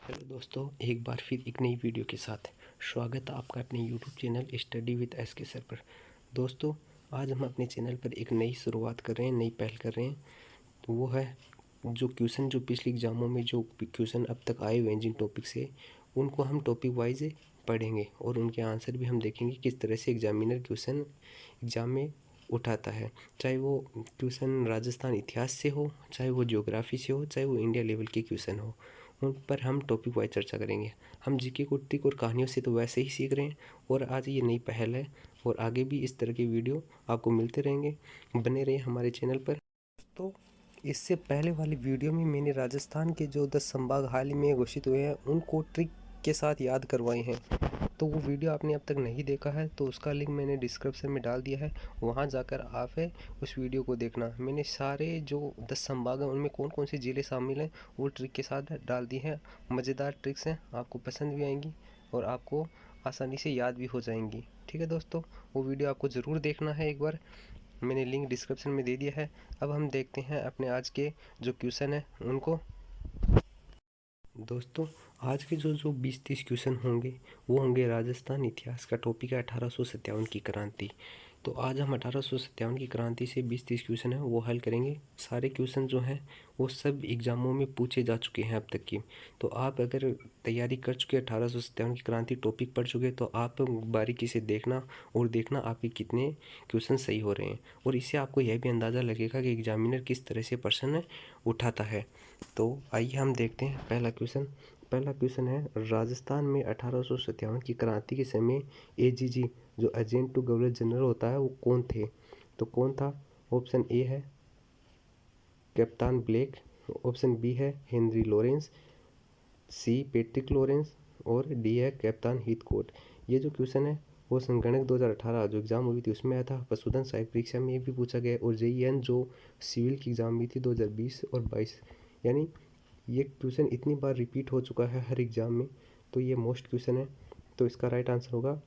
Hello दोस्तों, एक बार फिर एक नई वीडियो के साथ स्वागत है आपका अपने YouTube channel study with S के सर पर। दोस्तों, आज हम अपने चैनल पर एक नई शुरुआत कर रहे हैं, नई पहल कर रहे हैं। तो वो है जो क्वेश्चन जो पिछले एग्ज़ामों में जो क्वेश्चन अब तक आए हुए हैं जिन टॉपिक से, उनको हम टॉपिक वाइज पढ़ेंगे और उनके आंसर भी हम देखेंगे किस तरह से एग्जामिनर क्वेश्चन एग्ज़ाम में उठाता है। चाहे वो क्वेश्चन राजस्थान इतिहास से हो, चाहे वो ज्योग्राफी से हो, चाहे वो इंडिया लेवल के क्वेश्चन हो, उन पर हम टॉपिक वाइज चर्चा करेंगे। हम जीके कुर्तिक और कहानियों से तो वैसे ही सीख रहे हैं और आज ये नई पहल है और आगे भी इस तरह के वीडियो आपको मिलते रहेंगे। बने रहे हमारे चैनल पर। तो इससे पहले वाली वीडियो में मैंने राजस्थान के जो 10 संभाग हाल ही में घोषित हुए हैं उनको ट्रिक के साथ याद करवाए हैं। तो वो वीडियो आपने अब तक नहीं देखा है तो उसका लिंक मैंने डिस्क्रिप्शन में डाल दिया है, वहाँ जाकर आप है उस वीडियो को देखना। मैंने सारे जो 10 संभाग हैं उनमें कौन कौन से ज़िले शामिल हैं वो ट्रिक के साथ डाल दी हैं। मज़ेदार ट्रिक्स हैं, आपको पसंद भी आएंगी और आपको आसानी से याद भी हो जाएंगी। ठीक है दोस्तों, वो वीडियो आपको ज़रूर देखना है एक बार, मैंने लिंक डिस्क्रिप्शन में दे दिया है। अब हम देखते हैं अपने आज के जो क्वेश्चन है उनको। दोस्तों, आज के जो 20-30 क्वेश्चन होंगे वो होंगे राजस्थान इतिहास का टॉपिक है 1857 की क्रांति। तो आज हम 1857 की क्रांति से 20-30 क्वेश्चन है वो हल करेंगे। सारे क्वेश्चन जो हैं वो सब एग्ज़ामों में पूछे जा चुके हैं अब तक की। तो आप अगर तैयारी कर चुके 1857 की क्रांति टॉपिक पढ़ चुके तो आप बारीकी से देखना और देखना आपके कितने क्वेश्चन सही हो रहे हैं, और इससे आपको यह भी अंदाज़ा लगेगा कि एग्जामिनर किस तरह से प्रश्न उठाता है। तो आइए हम देखते हैं पहला क्वेश्चन है राजस्थान में 1857 की क्रांति के समय एजीजी जो एजेंट टू गवर्नर जनरल होता है वो कौन थे। तो कौन था? ऑप्शन ए है कैप्टन ब्लेक, ऑप्शन बी है हेनरी लॉरेंस, सी पैट्रिक लॉरेंस और डी है कैप्टन हीथकोट। ये जो क्वेश्चन है वो संगणक 2018 जो एग्ज़ाम हुई थी उसमें आया था, पशुधन सहायक परीक्षा में ये भी पूछा गया और जेईएन जो सिविल की एग्ज़ाम हुई थी 2020 और 22, यानी ये क्वेश्चन इतनी बार रिपीट हो चुका है हर एग्ज़ाम में, तो ये मोस्ट क्वेश्चन है। तो इसका राइट आंसर होगा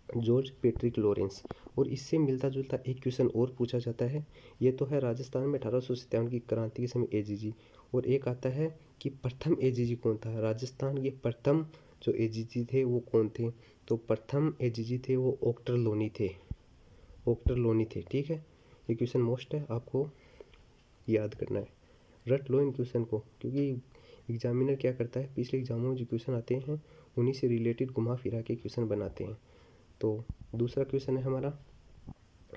जॉर्ज पैट्रिक लॉरेंस। और इससे मिलता जुलता एक क्वेश्चन और पूछा जाता है, ये तो है राजस्थान में 1857 की क्रांति के समय एजीजी, और एक आता है कि प्रथम एजीजी कौन था। राजस्थान के प्रथम जो एजीजी थे वो कौन थे। तो प्रथम एजीजी थे वो ओक्टर लोनी थे, ओक्टर लोनी थे। ठीक है, ये क्वेश्चन मोस्ट है, आपको याद करना है, रट लो इन क्वेश्चन को, क्योंकि एग्जामिनर क्या करता है पिछले एग्जामों में जो क्वेश्चन आते हैं उन्हीं से रिलेटेड घुमा फिरा के क्वेश्चन बनाते हैं। तो दूसरा क्वेश्चन है हमारा,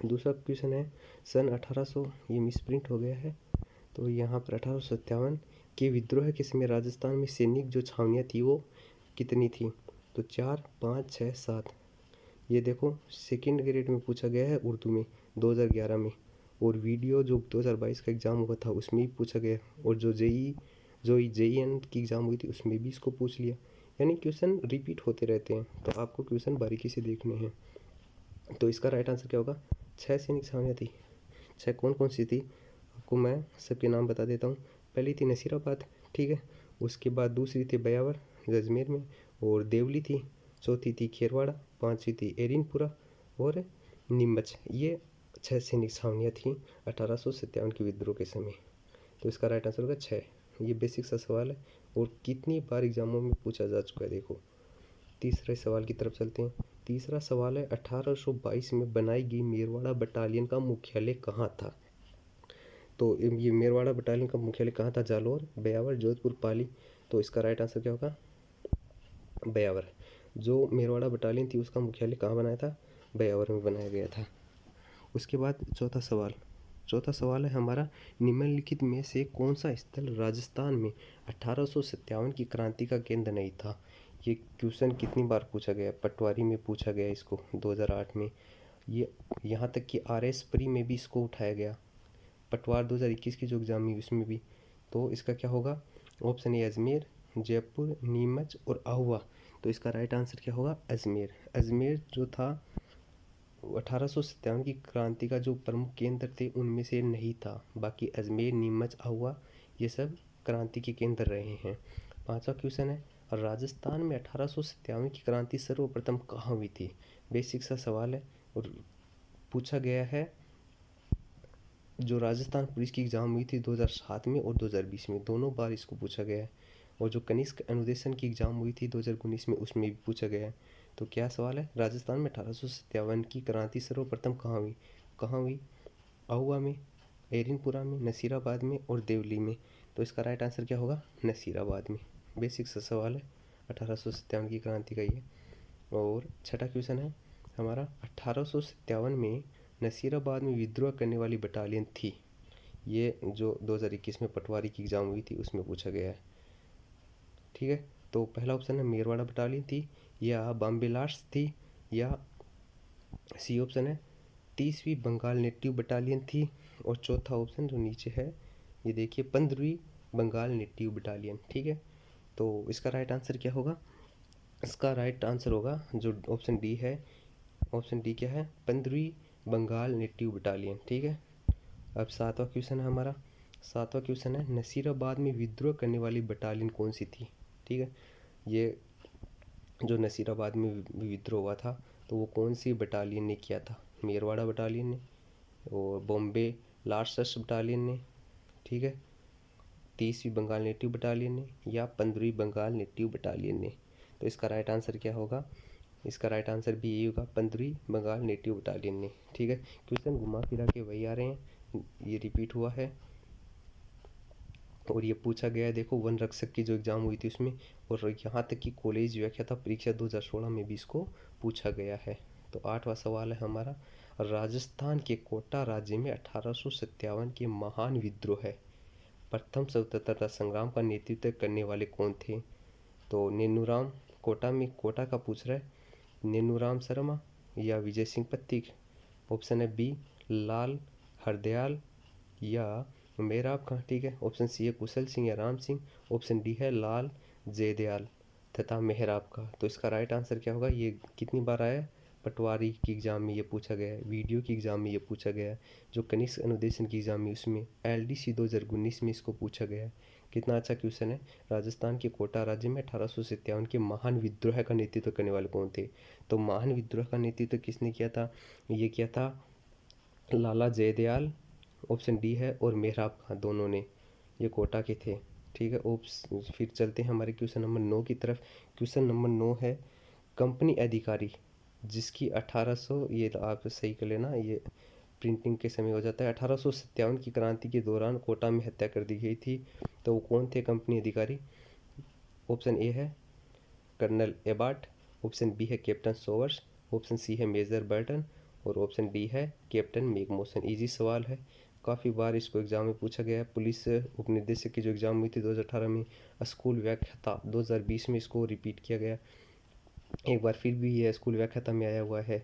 दूसरा क्वेश्चन है सन 1800, ये मिसप्रिंट हो गया है, तो यहाँ पर 1857 के विद्रोह के समय राजस्थान में सैनिक जो छावनियाँ थी वो कितनी थी। तो 4, 5, 6, 7। ये देखो सेकंड ग्रेड में पूछा गया है उर्दू में 2011 में, और वीडियो जो 2022 का एग्ज़ाम हुआ था उसमें भी पूछा गया, और जो जेईएन की एग्ज़ाम हुई थी उसमें भी इसको पूछ लिया। यानी क्वेश्चन रिपीट होते रहते हैं, तो आपको क्वेश्चन बारीकी से देखने हैं। तो इसका राइट आंसर क्या होगा? 6 सैनिक छावनियाँ थी। 6 कौन कौन सी थी आपको मैं सबके नाम बता देता हूँ। पहली थी नसीराबाद, ठीक है, उसके बाद दूसरी थी बयावर अजमेर में, और देवली थी, चौथी थी खेरवाड़ा, पांचवी थी एरिनपुरा और नीमच। ये 6 सैनिक छावनियाँ थी 1857 के विद्रोह के समय। तो इसका राइट आंसर होगा 6। ये बेसिक सा सवाल है और कितनी बार एग्जामों में पूछा जा चुका है। देखो तीसरे सवाल की तरफ चलते हैं। तीसरा सवाल है 1822 में बनाई गई मेरवाड़ा बटालियन का मुख्यालय कहाँ था। तो ये मेरवाड़ा बटालियन का मुख्यालय कहाँ था? जालौर, ब्यावर, जोधपुर, पाली। तो इसका राइट आंसर क्या होगा? ब्यावर। जो मेरवाड़ा बटालियन थी उसका मुख्यालय कहाँ बनाया था? ब्यावर में बनाया गया था। उसके बाद चौथा सवाल है हमारा, निम्नलिखित में से कौन सा स्थल राजस्थान में 1857 की क्रांति का केंद्र नहीं था। ये क्वेश्चन कितनी बार पूछा गया? पटवारी में पूछा गया इसको 2008 में, ये यहाँ तक कि आरएस प्री में भी इसको उठाया गया, पटवार 2021 की जो एग्जाम हुई उसमें भी। तो इसका क्या होगा? ऑप्शन ए अजमेर, जयपुर, नीमच और आहुआ। तो इसका राइट आंसर क्या होगा? अजमेर। अजमेर जो था 1857 की क्रांति का जो प्रमुख केंद्र थे उनमें से नहीं था, बाकी अजमेर, नीमच, आहुआ ये सब क्रांति के केंद्र रहे हैं। पांचवा क्वेश्चन है, राजस्थान में 1857 की क्रांति सर्वप्रथम कहाँ हुई थी। बेसिक सा सवाल है और पूछा गया है, जो राजस्थान पुलिस की एग्ज़ाम हुई थी 2007 में और 2020 में, दोनों बार इसको पूछा गया है। और जो कनिष्क अनुदेशन की एग्ज़ाम हुई थी 2019 में, उसमें भी पूछा गया है। तो क्या सवाल है, राजस्थान में 1857 की क्रांति सर्वप्रथम कहाँ हुई? कहाँ हुई? आहुआ में, एरिनपुरा में, नसीराबाद में और देवली में। तो इसका राइट आंसर क्या होगा? नसीराबाद में। बेसिक सा सवाल है 1857 की क्रांति का ये। और छठा क्वेश्चन है हमारा, 1857 में नसीराबाद में विद्रोह करने वाली बटालियन थी। ये जो 2021 में पटवारी की एग्ज़ाम हुई थी उसमें पूछा गया है। ठीक है, तो पहला ऑप्शन है मेरवाड़ा बटालियन थी, या बॉम्बे लार्स थी, या सी ऑप्शन है 30वीं बंगाल नेटिव बटालियन थी, और चौथा ऑप्शन जो नीचे है ये देखिए 15वीं बंगाल नेटिव बटालियन। ठीक है, तो इसका राइट आंसर क्या होगा? इसका राइट आंसर होगा जो ऑप्शन डी है। ऑप्शन डी क्या है? 15वीं बंगाल नेटिव बटालियन। ठीक है, अब सातवां क्वेश्चन है हमारा। सातवां क्वेश्चन है नसीराबाद में विद्रोह करने वाली बटालियन कौन सी थी? ठीक है, ये जो नसीराबाद में विद्रोह हुआ था तो वो कौन सी बटालियन ने किया था? मेरवाड़ा बटालियन ने, और बॉम्बे लार्सस बटालियन ने, ठीक है, 30वीं बंगाल नेटिव बटालियन ने, या 15वीं बंगाल नेटिव बटालियन ने। तो इसका राइट आंसर क्या होगा? इसका राइट आंसर भी यही होगा, 15वीं बंगाल नेटिव बटालियन ने। ठीक है, क्वेश्चन घुमा फिरा के वही आ रहे हैं, ये रिपीट हुआ है और ये पूछा गया है। देखो वन रक्षक की जो एग्ज़ाम हुई थी उसमें, और यहाँ तक कि कॉलेज व्याख्याता परीक्षा 2016 में भी इसको पूछा गया है। तो आठवां सवाल है हमारा, राजस्थान के कोटा राज्य में 1857 के महान विद्रोह है, प्रथम स्वतंत्रता संग्राम का नेतृत्व करने वाले कौन थे? तो नेनूराम, कोटा में कोटा का पूछ रहा है, नेनूराम शर्मा या विजय सिंह पत्तिक। ऑप्शन है बी लाल हरदयाल या मेहराब खां। ठीक है, ऑप्शन सी है कुशल सिंह या राम सिंह। ऑप्शन डी है लाल जयदयाल तथा मेहराब का। तो इसका राइट आंसर क्या होगा? ये कितनी बार आया है? पटवारी की एग्ज़ाम में ये पूछा गया है, वीडियो की एग्ज़ाम में ये पूछा गया है, जो कनिष्क अनुदेशन की एग्ज़ाम में उसमें LDC 2019 में इसको पूछा गया है। कितना अच्छा क्वेश्चन है। राजस्थान के कोटा राज्य में 1857 के महान विद्रोह का नेतृत्व करने वाले कौन थे? तो महान विद्रोह का नेतृत्व किसने किया था? ये किया था लाला जयदयाल, ऑप्शन डी है, और मेहराब खां, दोनों ने, ये कोटा के थे। ठीक है, फिर चलते हैं हमारे क्वेश्चन नंबर 9 की तरफ। क्वेश्चन नंबर 9 है, कंपनी अधिकारी जिसकी 1800, ये आप सही कर लेना, ये प्रिंटिंग के समय हो जाता है, 1857 की क्रांति के दौरान कोटा में हत्या कर दी गई थी। तो वो कौन थे कंपनी अधिकारी? ऑप्शन ए है कर्नल एबार्ट, ऑप्शन बी है कैप्टन सोवर्स, ऑप्शन सी है मेजर बर्टन, और ऑप्शन डी है कैप्टन मैकमोसन। इजी सवाल है, काफ़ी बार इसको एग्ज़ाम में पूछा गया है। पुलिस उपनिदेशक की जो एग्ज़ाम हुई थी 2018 में, स्कूल व्याख्याता 2020 में इसको रिपीट किया गया, एक बार फिर भी ये स्कूल व्याख्याता में आया हुआ है।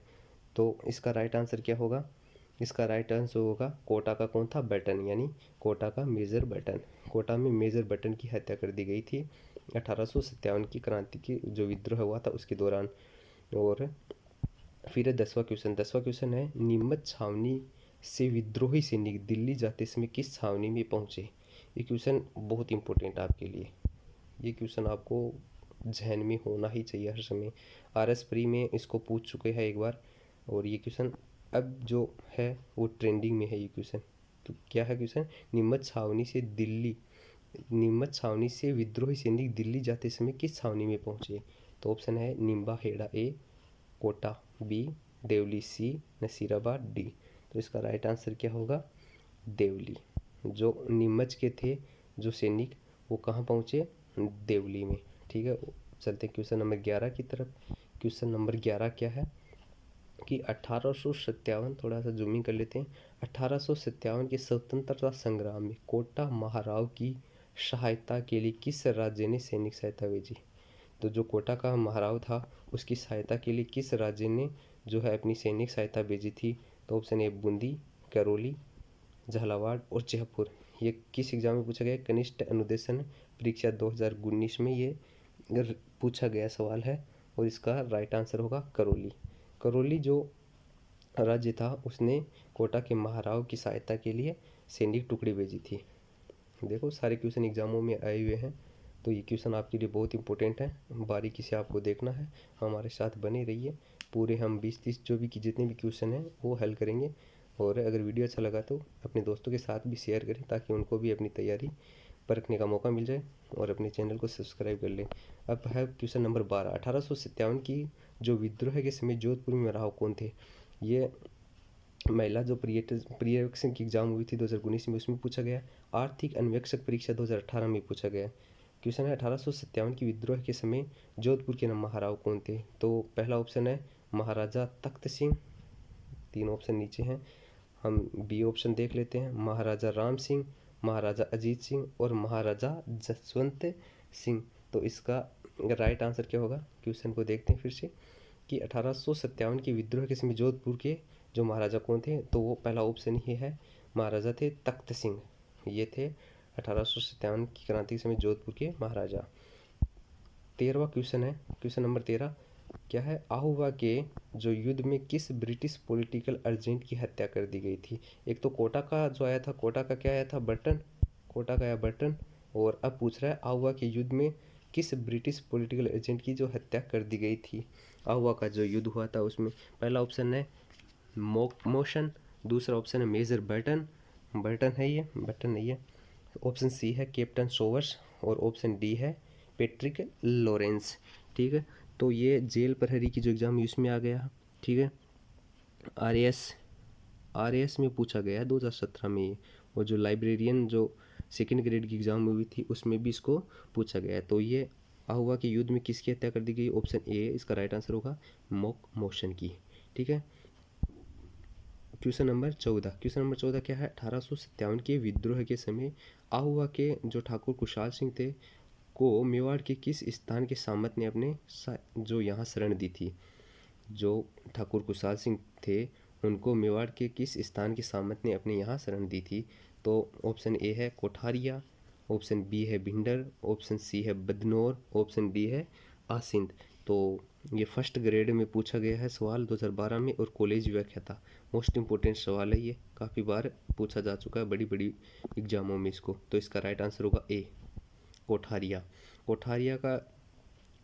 तो इसका राइट आंसर क्या होगा? इसका राइट आंसर होगा कोटा का कौन था? बटन, यानी कोटा का मेजर बटन। कोटा में मेजर बटन की हत्या कर दी गई थी 1857 की क्रांति की जो विद्रोह हुआ था उसके दौरान। और फिर 10वां क्वेश्चन। 10वां क्वेश्चन है, नीमच छावनी से विद्रोही सैनिक दिल्ली जाते समय किस छावनी में पहुंचे? ये क्वेश्चन बहुत इंपॉर्टेंट है आपके लिए, ये क्वेश्चन आपको जहन में होना ही चाहिए हर समय। RS प्री में इसको पूछ चुके हैं एक बार, और ये क्वेश्चन अब जो है वो ट्रेंडिंग में है ये क्वेश्चन। तो क्या है क्वेश्चन? नीमच छावनी से विद्रोही सैनिक दिल्ली जाते समय किस छावनी में पहुंचे? तो ऑप्शन है निम्बा हेड़ा ए, कोटा बी, देवली सी, नसीराबाद डी। तो इसका राइट आंसर क्या होगा? देवली। जो नीमच के थे जो सैनिक वो कहाँ पहुँचे? देवली में। ठीक है, चलते हैं क्वेश्चन नंबर 11 की तरफ। क्वेश्चन नंबर 11 क्या है कि 1857, थोड़ा सा जूमिंग कर लेते हैं, 1857 के स्वतंत्रता संग्राम में कोटा महाराव की सहायता के लिए किस राज्य ने सैनिक सहायता भेजी? तो जो कोटा का महाराव था उसकी सहायता के लिए किस राज्य ने जो है अपनी सैनिक सहायता भेजी थी? तो ऑप्शन ए बूंदी, करौली, झालावाड़ और जयपुर। ये किस एग्जाम में पूछा गया? कनिष्ठ अनुदेशन परीक्षा 2019 में ये पूछा गया सवाल है, और इसका राइट आंसर होगा करौली। करौली जो राज्य था उसने कोटा के महाराव की सहायता के लिए सैनिक टुकड़ी भेजी थी। देखो सारे क्वेश्चन एग्जामों में आए हुए हैं, तो ये क्वेश्चन आपके लिए बहुत इंपॉर्टेंट है, बारीकी से आपको देखना है, हमारे साथ बने रहिए। पूरे हम 20-30 जो भी जितने भी क्वेश्चन हैं वो हल करेंगे। और अगर वीडियो अच्छा लगा तो अपने दोस्तों के साथ भी शेयर करें ताकि उनको भी अपनी तैयारी परखने का मौका मिल जाए और अपने चैनल को सब्सक्राइब कर लें। अब है क्वेश्चन नंबर 12। 1857 की जो विद्रोह के समय जोधपुर में महाराव कौन थे? ये महिला जो पर्यवेक्षण की एग्जाम हुई थी 2019 में, उसमें पूछा गया। आर्थिक अन्वेक्षक परीक्षा 2018 में पूछा गया। क्वेश्चन है 1857 की विद्रोह के समय जोधपुर के महाराव कौन थे? तो पहला ऑप्शन है महाराजा तख्त सिंह, 3 ऑप्शन नीचे हैं, हम बी ऑप्शन देख लेते हैं। महाराजा राम सिंह, महाराजा अजीत सिंह और महाराजा जसवंत सिंह। तो इसका राइट आंसर क्या होगा? क्वेश्चन को देखते हैं फिर से कि 1857 की विद्रोह के समय जोधपुर के जो महाराजा कौन थे? तो वो पहला ऑप्शन ही है, महाराजा थे तख्त सिंह। ये थे 1857 की क्रांति के समय जोधपुर के महाराजा। 13वां क्वेश्चन है, क्वेश्चन नंबर 13 क्या है? आहुवा के जो युद्ध में किस ब्रिटिश पॉलिटिकल एजेंट की हत्या कर दी गई थी? एक तो कोटा का जो आया था, कोटा का क्या आया था? बर्टन, कोटा का आया बर्टन। और अब पूछ रहा है आहुवा के युद्ध में किस ब्रिटिश पॉलिटिकल एजेंट की जो हत्या कर दी गई थी? आहुआ का जो युद्ध हुआ था उसमें पहला ऑप्शन है मोशन, दूसरा ऑप्शन है मेजर बर्टन, बर्टन है ये, बर्टन नहीं है। ऑप्शन सी है कैप्टन सोवर्स और ऑप्शन डी है पैट्रिक लॉरेंस। ठीक है, तो ये जेल प्रहरी की जो एग्ज़ाम है उसमें आ गया। ठीक है, आरएएस में पूछा गया 2017 में ये, और जो लाइब्रेरियन जो सेकेंड ग्रेड की एग्ज़ाम हुई थी उसमें भी इसको पूछा गया है। तो ये आहुआ के युद्ध में किसकी हत्या कर दी गई? ऑप्शन ए इसका राइट आंसर होगा, मोशन की। ठीक है, क्वेश्चन नंबर 14। क्वेश्चन नंबर 14 क्या है? 1857 के विद्रोह के समय आहुआ के जो ठाकुर कुशाल सिंह थे को मेवाड़ के किस स्थान के सामंत ने अपने जो यहाँ शरण दी थी? जो ठाकुर कुशाल सिंह थे उनको मेवाड़ के किस स्थान के सामंत ने अपने यहाँ शरण दी थी? तो ऑप्शन ए है कोठारिया, ऑप्शन बी है भिंडर, ऑप्शन सी है बदनौर, ऑप्शन डी है आसिंद। तो ये फर्स्ट ग्रेड में पूछा गया है सवाल 2012 में, और कॉलेज व्याख्या था। मोस्ट इम्पोर्टेंट सवाल है ये, काफ़ी बार पूछा जा चुका है बड़ी बड़ी एग्जामों में इसको। तो इसका राइट आंसर होगा ए कोठारिया। कोठारिया का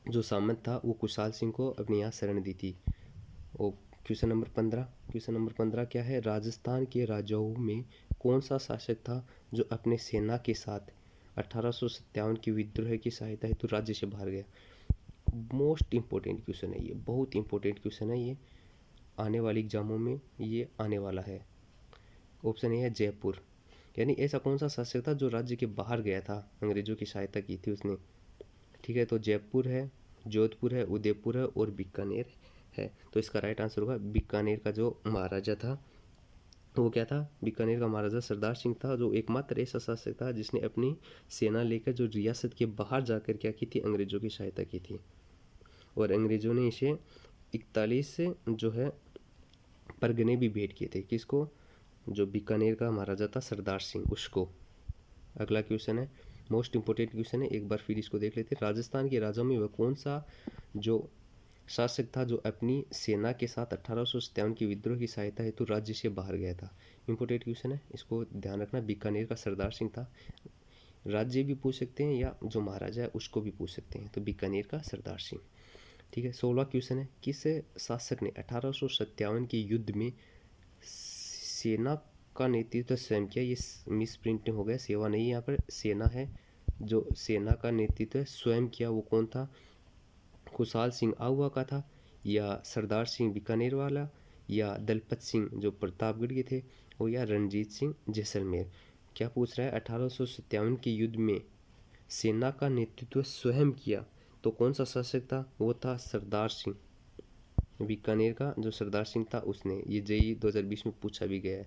जो सामंत था वो कुशाल सिंह को अपने यहाँ शरण दी थी। और क्वेश्चन नंबर 15। क्वेश्चन नंबर 15 क्या है? राजस्थान के राजाओं में कौन सा शासक था जो अपने सेना के साथ 1857 की विद्रोह की सहायता हेतु राज्य से बाहर गया? मोस्ट इम्पोर्टेंट क्वेश्चन है ये, बहुत इंपॉर्टेंट क्वेश्चन है ये, आने वाली एग्जामों में ये आने वाला है। ऑप्शन ए है जयपुर, यानी ऐसा कौन सा शासक था जो राज्य के बाहर गया था, अंग्रेजों की सहायता की थी उसने? ठीक है, तो जयपुर है, जोधपुर है, उदयपुर है और बीकानेर है। तो इसका राइट आंसर होगा बीकानेर का जो महाराजा था वो क्या था? बीकानेर का महाराजा सरदार सिंह था, जो एकमात्र ऐसा शासक था जिसने अपनी सेना लेकर जो रियासत के बाहर जाकर क्या की थी? अंग्रेजों की सहायता की थी। और अंग्रेजों ने इसे 41 से जो है परगने भी भेंट किए थे। किसको? जो बीकानेर का महाराजा था सरदार सिंह, उसको। अगला क्वेश्चन है, मोस्ट इंपोर्टेंट क्वेश्चन है, एक बार फिर इसको देख लेते हैं। राजस्थान के राजाओं में वह कौन सा जो शासक था जो अपनी सेना के साथ 1857 की विद्रोह की सहायता हेतु राज्य से बाहर गया था? इंपोर्टेंट क्वेश्चन है, इसको ध्यान रखना। बीकानेर का सरदार सिंह था। राज्य भी पूछ सकते हैं या जो महाराजा है उसको भी पूछ सकते हैं, तो बीकानेर का सरदार सिंह। ठीक है, 16वां क्वेश्चन है, किस शासक ने 1857 के युद्ध में सेना का नेतृत्व स्वयं किया? ये मिस प्रिंट हो गया, सेवा नहीं, यहाँ पर सेना है। जो सेना का नेतृत्व स्वयं किया वो कौन था? कुशाल सिंह आहुआ का था, या सरदार सिंह बीकानेर वाला, या दलपत सिंह जो प्रतापगढ़ के थे, और या रणजीत सिंह जैसलमेर? क्या पूछ रहा है? 1857 के युद्ध में सेना का नेतृत्व स्वयं किया तो कौन सा शासक था? वो था सरदार सिंह। बीकानेर का जो सरदार सिंह था उसने। ये जेईई 2020 में पूछा भी गया है।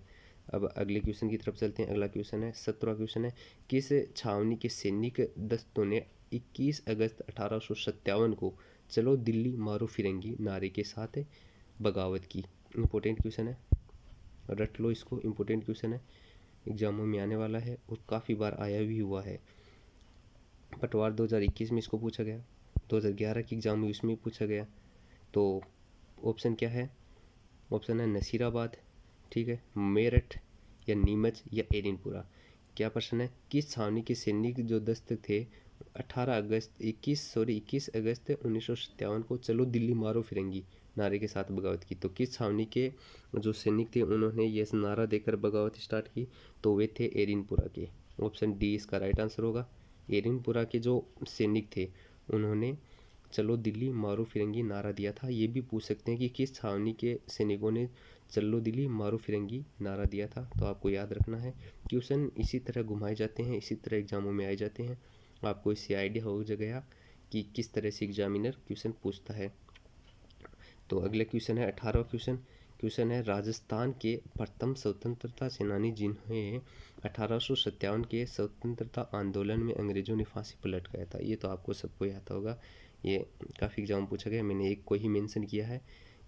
अब अगले क्वेश्चन की तरफ चलते हैं। अगला क्वेश्चन है 17वां क्वेश्चन है, किस छावनी के सैनिक दस्तों ने 21 अगस्त 1857 को चलो दिल्ली मारो फिरंगी नारे के साथ बगावत की? इम्पोर्टेंट क्वेश्चन है, रट लो इसको, इम्पोर्टेंट क्वेश्चन है, एग्जामों में आने वाला है और काफ़ी बार आया भी हुआ है। पटवार 2021 में इसको पूछा गया, 2011 की एग्जाम में उसमें पूछा गया। तो ऑप्शन क्या है? ऑप्शन है नसीराबाद, ठीक है, मेरठ या नीमच या एरिनपुरा। क्या प्रश्न है? किस छावनी के सैनिक जो दस्त थे 21 अगस्त 1957 को चलो दिल्ली मारो फिरंगी नारे के साथ बगावत की? तो किस छावनी के जो सैनिक थे उन्होंने ये नारा देकर बगावत स्टार्ट की? तो वे थे एरिनपुरा के। ऑप्शन डी इसका राइट आंसर होगा। एरिनपुरा के जो सैनिक थे उन्होंने चलो दिल्ली मारो फिरंगी नारा दिया था। ये भी पूछ सकते हैं कि किस छावनी के सैनिकों ने चलो दिल्ली मारो फिरंगी नारा दिया था। तो आपको याद रखना है, क्वेश्चन इसी तरह घुमाए जाते हैं, इसी तरह एग्जामों में आए जाते हैं। आपको इससे आइडिया हो गया कि किस तरह से एग्जामिनर क्वेश्चन पूछता है। तो अगले क्वेश्चन है 18वां क्वेश्चन है राजस्थान के प्रथम स्वतंत्रता सेनानी जिन्हें 1857 के स्वतंत्रता आंदोलन में अंग्रेजों ने फांसी पर लटकाया था। ये तो आपको सबको याद होगा, ये काफ़ी एग्जाम पूछा गया, मैंने एक को ही मेंशन किया है।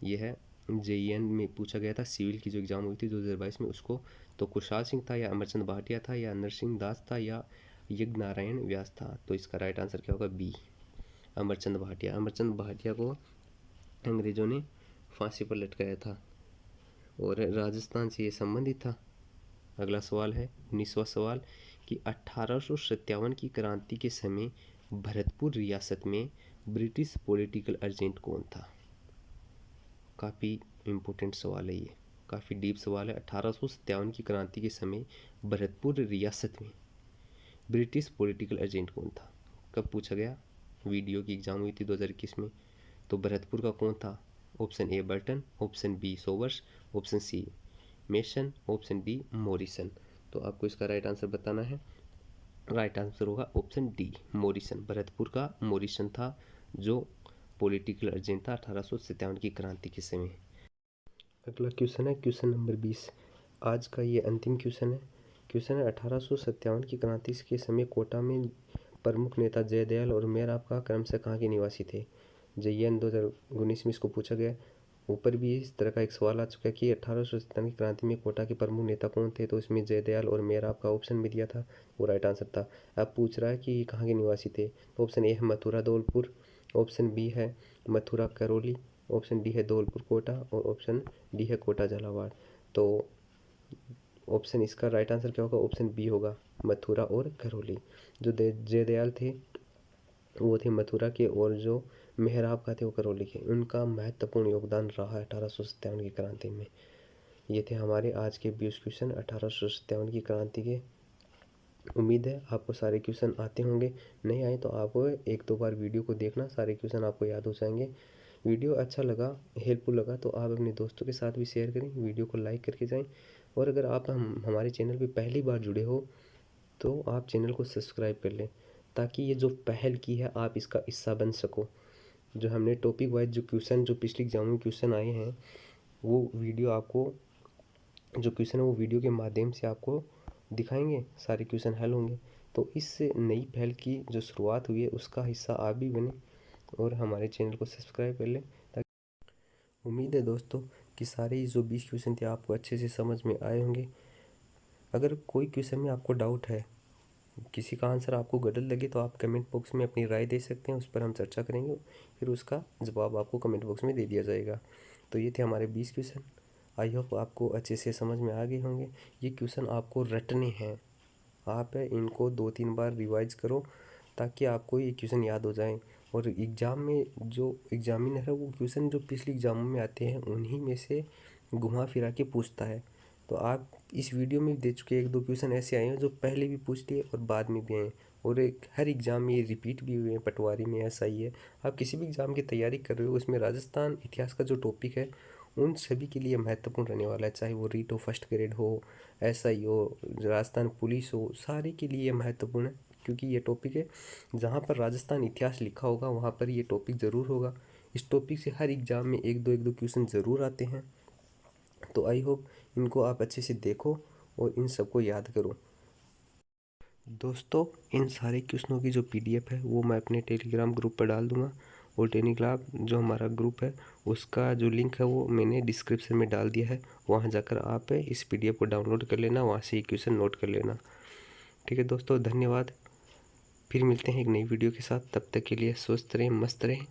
ये है JEN में पूछा गया था, सिविल की जो एग्ज़ाम हुई थी 2022 में उसको। तो कुशाल सिंह था या अमरचंद भाटिया था या नरसिंह दास था या यज्ञ नारायण व्यास था। तो इसका राइट आंसर क्या होगा, बी अमरचंद भाटिया। अमरचंद भाटिया को अंग्रेजों ने फांसी पर लटकाया था और राजस्थान से ये संबंधित था। अगला सवाल है 19वां सवाल कि 1857 की क्रांति के समय भरतपुर रियासत में ब्रिटिश पॉलिटिकल एजेंट कौन था। काफ़ी इम्पोर्टेंट सवाल है, ये काफ़ी डीप सवाल है। 1857 की क्रांति के समय भरतपुर रियासत में ब्रिटिश पॉलिटिकल एजेंट कौन था, कब पूछा गया, वीडियो की एग्जाम हुई थी 2021 में। तो भरतपुर का कौन था, option A Burton, option B Sowers, option C Mason, option D Morrison. तो आपको इसका राइट आंसर बताना है। राइट आंसर होगा ऑप्शन डी मॉरिसन। भरतपुर का मॉरिसन था जो पॉलिटिकल एजेंट था 1857 की क्रांति के समय। अगला क्वेश्चन है क्वेश्चन नंबर 20। आज का ये अंतिम क्वेश्चन है। क्वेश्चन है 1857 की क्रांति के समय कोटा में प्रमुख नेता जयदयाल और मेयर आपका क्रमशः कहाँ के निवासी थे। JEN 2019 में इसको पूछा गया। ऊपर भी इस तरह का एक सवाल आ चुका है कि 1857 की क्रांति में कोटा के प्रमुख नेता कौन थे। तो इसमें जयदयाल और मेयर आपका ऑप्शन भी दिया था, वो राइट आंसर था। अब पूछ रहा है कि ये कहाँ के निवासी थे। तो ऑप्शन ए है मथुरा धौलपुर, ऑप्शन बी है मथुरा करौली, ऑप्शन डी है धौलपुर कोटा और ऑप्शन डी है कोटा झालावाड़। तो ऑप्शन इसका राइट आंसर क्या होगा, ऑप्शन बी होगा मथुरा और करौली। जो जयदयाल थे वो थे मथुरा के और जो मेहर आपका थे वो करौली के। उनका महत्वपूर्ण योगदान रहा 1857 की क्रांति में। ये थे हमारे आज के 20 क्वेश्चन 1857 की क्रांति के। उम्मीद है आपको सारे क्वेश्चन आते होंगे, नहीं आए तो आप एक दो बार वीडियो को देखना, सारे क्वेश्चन आपको याद हो जाएंगे। वीडियो अच्छा लगा, हेल्पफुल लगा तो आप अपने दोस्तों के साथ भी शेयर करें, वीडियो को लाइक करके जाएं। और अगर आप हमारे चैनल पर पहली बार जुड़े हो तो आप चैनल को सब्सक्राइब कर लें, ताकि ये जो पहल की है आप इसका हिस्सा बन सको। जो हमने टॉपिक वाइज जो क्वेश्चन जो पिछले एग्जाम में क्वेश्चन आए हैं वो वीडियो आपको, जो क्वेश्चन है वो वीडियो के माध्यम से आपको दिखाएंगे, सारे क्वेश्चन हल होंगे। तो इस नई पहल की जो शुरुआत हुई है उसका हिस्सा आप भी बने और हमारे चैनल को सब्सक्राइब कर लें। ताकि उम्मीद है दोस्तों कि सारे जो 20 क्वेश्चन थे आपको अच्छे से समझ में आए होंगे। अगर कोई क्वेश्चन में आपको डाउट है, किसी का आंसर आपको गलत लगे तो आप कमेंट बॉक्स में अपनी राय दे सकते हैं, उस पर हम चर्चा करेंगे, फिर उसका जवाब आपको कमेंट बॉक्स में दे दिया जाएगा। तो ये थे हमारे 20 क्वेश्चन। आई होप आपको अच्छे से समझ में आ गए होंगे। ये क्वेश्चन आपको रटने हैं, आप इनको 2-3 बार रिवाइज करो ताकि आपको ये क्वेश्चन याद हो जाएं। और एग्ज़ाम में जो एग्जामिनर है वो क्वेश्चन जो पिछले एग्जामों में आते हैं उन्हीं में से घुमा फिरा के पूछता है। तो आप इस वीडियो में दे चुके 1-2 क्वेश्चन ऐसे आए हैं जो पहले भी पूछ लिए और बाद में भी आए हैं और हर एग्ज़ाम में ये रिपीट भी हुए हैं। पटवारी में ऐसा ही है, आप किसी भी एग्ज़ाम की तैयारी कर रहे हो उसमें राजस्थान इतिहास का जो टॉपिक है उन सभी के लिए महत्वपूर्ण रहने वाला है। चाहे वो रीट हो, फर्स्ट ग्रेड हो, SI हो, राजस्थान पुलिस हो, सारे के लिए महत्वपूर्ण है। क्योंकि ये टॉपिक है जहाँ पर राजस्थान इतिहास लिखा होगा वहाँ पर ये टॉपिक ज़रूर होगा। इस टॉपिक से हर एग्ज़ाम में 1-2 क्वेश्चन ज़रूर आते हैं। तो आई होप इनको आप अच्छे से देखो और इन सबको याद करो। दोस्तों इन सारे क्वेश्चनों की जो PDF है वो मैं अपने टेलीग्राम ग्रुप पर डाल दूँगा और टेलीग्राम जो हमारा ग्रुप है उसका जो लिंक है वो मैंने डिस्क्रिप्शन में डाल दिया है। वहाँ जाकर आप इस PDF को डाउनलोड कर लेना, वहाँ से ये क्वेश्चन नोट कर लेना। ठीक है दोस्तों, धन्यवाद। फिर मिलते हैं एक नई वीडियो के साथ, तब तक के लिए स्वस्थ रहें, मस्त रहें।